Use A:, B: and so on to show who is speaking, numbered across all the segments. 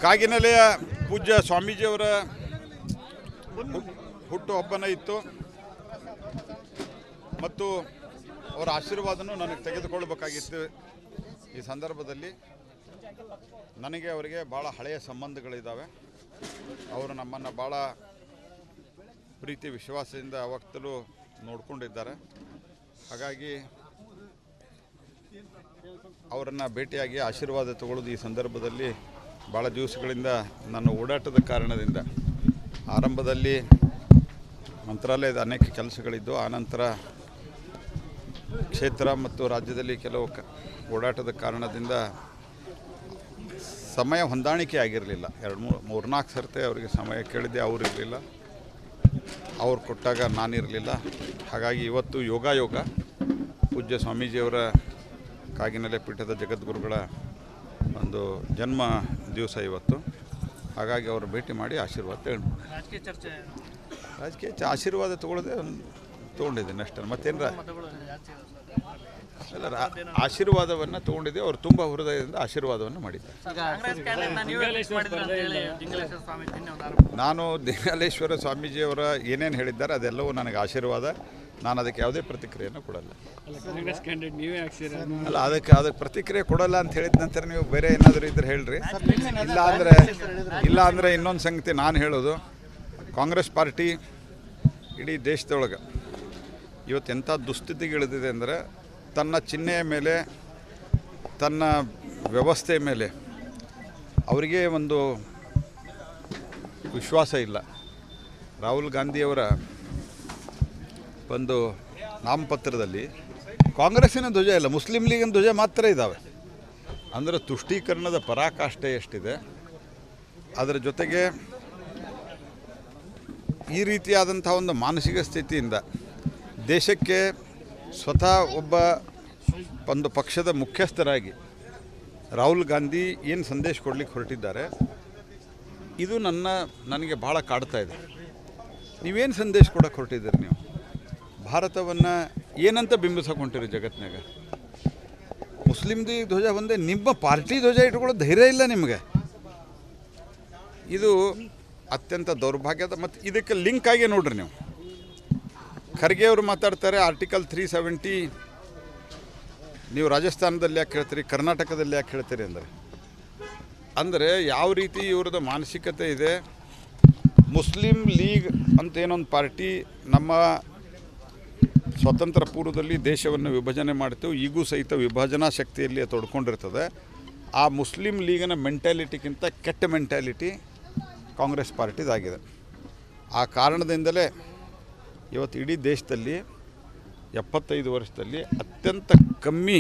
A: ಕಾಗಿನೆಲೆಯ ಪೂಜ್ಯ ಸ್ವಾಮೀಜಿಯವರ ಹುಟ್ಟುಹಬ್ಬನ ಇತ್ತು ಮತ್ತು ಅವರ ಆಶೀರ್ವಾದನೂ ನನಗೆ ತೆಗೆದುಕೊಳ್ಳಬೇಕಾಗಿತ್ತು. ಈ ಸಂದರ್ಭದಲ್ಲಿ ನನಗೆ ಅವರಿಗೆ ಭಾಳ ಹಳೆಯ ಸಂಬಂಧಗಳಿದ್ದಾವೆ. ಅವರು ನಮ್ಮನ್ನು ಭಾಳ ಪ್ರೀತಿ ವಿಶ್ವಾಸದಿಂದ ಯಾವತ್ತೂ ನೋಡಿಕೊಂಡಿದ್ದಾರೆ. ಹಾಗಾಗಿ ಅವರನ್ನು ಭೇಟಿಯಾಗಿ ಆಶೀರ್ವಾದ ತಗೊಳ್ಳೋದು ಈ ಸಂದರ್ಭದಲ್ಲಿ ಭಾಳ ದಿವಸಗಳಿಂದ ನನ್ನ ಓಡಾಟದ ಕಾರಣದಿಂದ ಆರಂಭದಲ್ಲಿ ಮಂತ್ರಾಲಯದ ಅನೇಕ ಕೆಲಸಗಳಿದ್ದು, ಆನಂತರ ಕ್ಷೇತ್ರ ಮತ್ತು ರಾಜ್ಯದಲ್ಲಿ ಕೆಲವು ಓಡಾಟದ ಕಾರಣದಿಂದ ಸಮಯ ಹೊಂದಾಣಿಕೆ ಆಗಿರಲಿಲ್ಲ. 3-4 ಸರ್ತಿ ಅವರಿಗೆ ಸಮಯ ಕೇಳಿದ್ದೆ, ಅವರಿರಲಿಲ್ಲ, ಅವ್ರು ಕೊಟ್ಟಾಗ ನಾನಿರಲಿಲ್ಲ. ಹಾಗಾಗಿ ಇವತ್ತು ಯೋಗ ಪೂಜ್ಯ ಸ್ವಾಮೀಜಿಯವರ ಕಾಗಿನೆಲೆ ಪೀಠದ ಜಗದ್ಗುರುಗಳ ಒಂದು ಜನ್ಮ ದಿವಸ ಇವತ್ತು. ಹಾಗಾಗಿ ಅವರು ಭೇಟಿ ಮಾಡಿ ಆಶೀರ್ವಾದ ತಗೊಂಡು ರಾಜಕೀಯ ಆಶೀರ್ವಾದ ತೊಗೊಂಡಿದ್ದೀನಿ ಅಷ್ಟೇ, ಮತ್ತೇನರ ಅಲ್ಲ. ಆಶೀರ್ವಾದವನ್ನು ತೊಗೊಂಡಿದ್ದೆ, ಅವರು ತುಂಬ ಹೃದಯದಿಂದ ಆಶೀರ್ವಾದವನ್ನು ಮಾಡಿದ್ದಾರೆ. ನಾನು ದಿಂಗಾಲೇಶ್ವರ ಸ್ವಾಮೀಜಿಯವರ ಏನೇನು ಹೇಳಿದ್ದಾರೆ ಅದೆಲ್ಲವೂ ನನಗೆ ಆಶೀರ್ವಾದ. ನಾನು ಅದಕ್ಕೆ ಯಾವುದೇ ಪ್ರತಿಕ್ರಿಯೆಯನ್ನು ಕೊಡಲ್ಲ. ಅಲ್ಲ, ಅದಕ್ಕೆ ಪ್ರತಿಕ್ರಿಯೆ ಕೊಡಲ್ಲ ಅಂತ ಹೇಳಿದ ನಂತರ ನೀವು ಬೇರೆ ಏನಾದರೂ ಇದ್ರೆ ಹೇಳ್ರಿ. ಇಲ್ಲ ಅಂದರೆ ಇನ್ನೊಂದು ಸಂಗತಿ ನಾನು ಹೇಳೋದು, ಕಾಂಗ್ರೆಸ್ ಪಾರ್ಟಿ ಇಡೀ ದೇಶದೊಳಗೆ ಇವತ್ತು ಎಂಥ ದುಸ್ಥಿತಿಗೆ ಇಳಿದಿದೆ ಅಂದರೆ, ತನ್ನ ಚಿಹ್ನೆಯ ಮೇಲೆ, ತನ್ನ ವ್ಯವಸ್ಥೆ ಮೇಲೆ ಅವರಿಗೆ ಒಂದು ವಿಶ್ವಾಸ ಇಲ್ಲ. ರಾಹುಲ್ ಗಾಂಧಿಯವರ ಒಂದು ನಾಮಪತ್ರದಲ್ಲಿ ಕಾಂಗ್ರೆಸ್ಸಿನ ಧ್ವಜ ಇಲ್ಲ, ಮುಸ್ಲಿಂ ಲೀಗಿನ ಧ್ವಜ ಮಾತ್ರ ಇದ್ದಾವೆ. ಅಂದರೆ ತುಷ್ಟೀಕರಣದ ಪರಾಕಾಷ್ಠೆ ಎಷ್ಟಿದೆ. ಅದರ ಜೊತೆಗೆ ಈ ರೀತಿಯಾದಂಥ ಒಂದು ಮಾನಸಿಕ ಸ್ಥಿತಿಯಿಂದ ದೇಶಕ್ಕೆ ಸ್ವತಃ ಒಂದು ಪಕ್ಷದ ಮುಖ್ಯಸ್ಥರಾಗಿ ರಾಹುಲ್ ಗಾಂಧಿ ಏನು ಸಂದೇಶ ಕೊಡಲಿಕ್ಕೆ ಹೊರಟಿದ್ದಾರೆ, ಇದು ನನಗೆ ಭಾಳ ಕಾಡ್ತಾ ಇದೆ. ನೀವೇನು ಸಂದೇಶ ಕೊಡೋಕ್ಕೆ ಹೊರಟಿದ್ದೀರಿ? ನೀವು ಭಾರತವನ್ನು ಏನಂತ ಬಿಂಬಿಸೋಕೆ ಹೊಂಟಿರಿ ಜಗತ್ತಿನಾಗ? ಮುಸ್ಲಿಮ್ದು ಧ್ವಜ ಒಂದೇ, ನಿಮ್ಮ ಪಾರ್ಟಿ ಧ್ವಜ ಇಟ್ಕೊಳ್ಳೋ ಧೈರ್ಯ ಇಲ್ಲ ನಿಮಗೆ. ಇದು ಅತ್ಯಂತ ದೌರ್ಭಾಗ್ಯದ. ಮತ್ತು ಇದಕ್ಕೆ ಲಿಂಕ್ ಆಗಿ ನೋಡ್ರಿ ನೀವು, ಖರ್ಗೆ ಅವರು ಮಾತಾಡ್ತಾರೆ ಆರ್ಟಿಕಲ್ 370 ನೀವು ರಾಜಸ್ಥಾನದಲ್ಲಿ ಯಾಕೆ ಹೇಳ್ತೀರಿ, ಕರ್ನಾಟಕದಲ್ಲಿ ಯಾಕೆ ಹೇಳ್ತೀರಿ ಅಂದರೆ ಯಾವ ರೀತಿ ಇವ್ರದ್ದು ಮಾನಸಿಕತೆ ಇದೆ. ಮುಸ್ಲಿಂ ಲೀಗ್ ಅಂತ ಏನೊಂದು ಪಾರ್ಟಿ ನಮ್ಮ ಸ್ವತಂತ್ರ ಪೂರ್ವದಲ್ಲಿ ದೇಶವನ್ನು ವಿಭಜನೆ ಮಾಡ್ತೇವೆ, ಈಗೂ ಸಹಿತ ವಿಭಜನಾ ಶಕ್ತಿಯಲ್ಲಿ ತೊಡ್ಕೊಂಡಿರ್ತದೆ. ಆ ಮುಸ್ಲಿಂ ಲೀಗಿನ ಮೆಂಟ್ಯಾಲಿಟಿಗಿಂತ ಕೆಟ್ಟ ಮೆಂಟ್ಯಾಲಿಟಿ ಕಾಂಗ್ರೆಸ್ ಪಾರ್ಟಿದಾಗಿದೆ. ಆ ಕಾರಣದಿಂದಲೇ ಇವತ್ತು ಇಡೀ ದೇಶದಲ್ಲಿ 75 ವರ್ಷದಲ್ಲಿ ಅತ್ಯಂತ ಕಮ್ಮಿ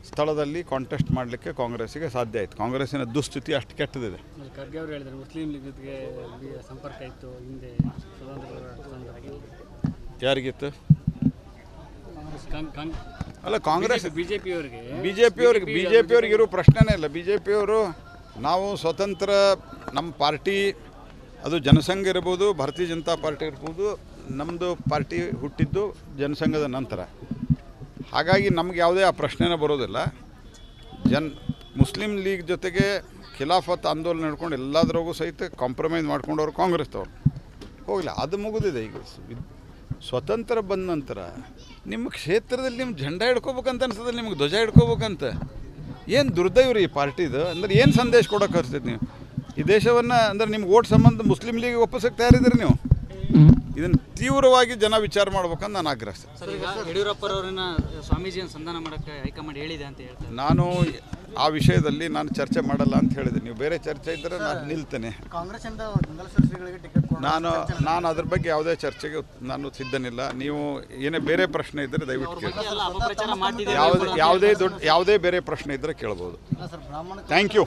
A: ಸ್ಥಳದಲ್ಲಿ ಕಾಂಟೆಸ್ಟ್ ಮಾಡಲಿಕ್ಕೆ ಕಾಂಗ್ರೆಸ್ಸಿಗೆ ಸಾಧ್ಯ ಆಯಿತು. ಕಾಂಗ್ರೆಸ್ಸಿನ ದುಸ್ಥಿತಿ ಅಷ್ಟು ಕೆಟ್ಟದಿದೆ.
B: ಖರ್ಗೆ ಅವರು ಹೇಳಿದರು ಮುಸ್ಲಿಂ ಲೀಗ್ಗೆ ಸಂಪರ್ಕ ಇತ್ತು ಹಿಂದೆ.
A: ಯಾರಿಗಿತ್ತು? ಅಲ್ಲ, ಕಾಂಗ್ರೆಸ್ ಬಿಜೆಪಿಯವ್ರಿಗೆ ಇರೋ ಪ್ರಶ್ನೆನೇ ಇಲ್ಲ. ಬಿಜೆಪಿಯವರು ನಾವು ಸ್ವತಂತ್ರ, ನಮ್ಮ ಪಾರ್ಟಿ ಅದು ಜನಸಂಘ ಇರ್ಬೋದು, ಭಾರತೀಯ ಜನತಾ ಪಾರ್ಟಿ ಇರ್ಬೋದು, ನಮ್ಮದು ಪಾರ್ಟಿ ಹುಟ್ಟಿದ್ದು ಜನಸಂಘದ ನಂತರ. ಹಾಗಾಗಿ ನಮ್ಗೆ ಯಾವುದೇ ಆ ಪ್ರಶ್ನೆನೇ ಬರೋದಿಲ್ಲ. ಮುಸ್ಲಿಂ ಲೀಗ್ ಜೊತೆಗೆ ಖಿಲಾಫತ್ ಆಂದೋಲನ ನಡ್ಕೊಂಡು ಎಲ್ಲದರಾಗೂ ಸಹಿತ ಕಾಂಪ್ರಮೈಸ್ ಮಾಡ್ಕೊಂಡವ್ರು ಕಾಂಗ್ರೆಸ್ದವ್ರು. ಹೋಗಲಿಲ್ಲ, ಅದು ಮುಗಿದಿದೆ. ಈಗ ಸ್ವತಂತ್ರ ಬಂದ ನಂತರ ನಿಮ್ಮ ಕ್ಷೇತ್ರದಲ್ಲಿ ನಿಮ್ಮ ಜೆಂಡಾ ಹಿಡ್ಕೋಬೇಕಂತ ಅನ್ಸೋದಿಲ್ಲ, ನಿಮ್ಗೆ ಧ್ವಜ ಹಿಡ್ಕೋಬೇಕಂತ. ಏನು ದುರ್ದೈವ ರೀ ಈ ಪಾರ್ಟಿದು. ಅಂದ್ರೆ ಏನು ಸಂದೇಶ ಕೊಡೋಕೆ ಹರಿಸ್ತೀರಿ ನೀವು ಈ ದೇಶವನ್ನು? ಅಂದರೆ ನಿಮ್ಗೆ ಓಟ್ ಸಂಬಂಧ ಮುಸ್ಲಿಂ ಲೀಗ್ ಒಪ್ಪಿಸೋಕೆ ತಯಾರಿದ್ದೀರಿ ನೀವು. ಇದನ್ನು ತೀವ್ರವಾಗಿ ಜನ ವಿಚಾರ ಮಾಡ್ಬೇಕಂತ ನಾನು ಆಗ್ರಹಿಸ್ತೇನೆ.
B: ಸರ್, ಈಗ ಯಡಿಯೂರಪ್ಪರವ್ರನ್ನ ಸ್ವಾಮೀಜಿಯನ್ನು ಸಂಧಾನ ಮಾಡೋಕ್ಕೆ ಹೈಕಮಾಂಡ್ ಹೇಳಿದೆ ಅಂತ ಹೇಳ್ತಾರೆ.
A: ನಾನು ಆ ವಿಷಯದಲ್ಲಿ ನಾನು ಚರ್ಚೆ ಮಾಡಲ್ಲ ಅಂತ ಹೇಳಿದೆ. ನೀವು ಬೇರೆ ಚರ್ಚೆ ಇದ್ದರೆ ನಾನು ನಿಲ್ತೇನೆ. ನಾನು ಅದ್ರ ಬಗ್ಗೆ ಯಾವುದೇ ಚರ್ಚೆಗೆ ನಾನು ಸಿದ್ಧನಿಲ್ಲ. ನೀವು ಏನೇ ಬೇರೆ ಪ್ರಶ್ನೆ ಇದ್ದರೆ ದಯವಿಟ್ಟು ಕೇಳಿ. ಯಾವುದೇ ಬೇರೆ ಪ್ರಶ್ನೆ ಇದ್ದರೆ ಕೇಳ್ಬೋದು. Thank you.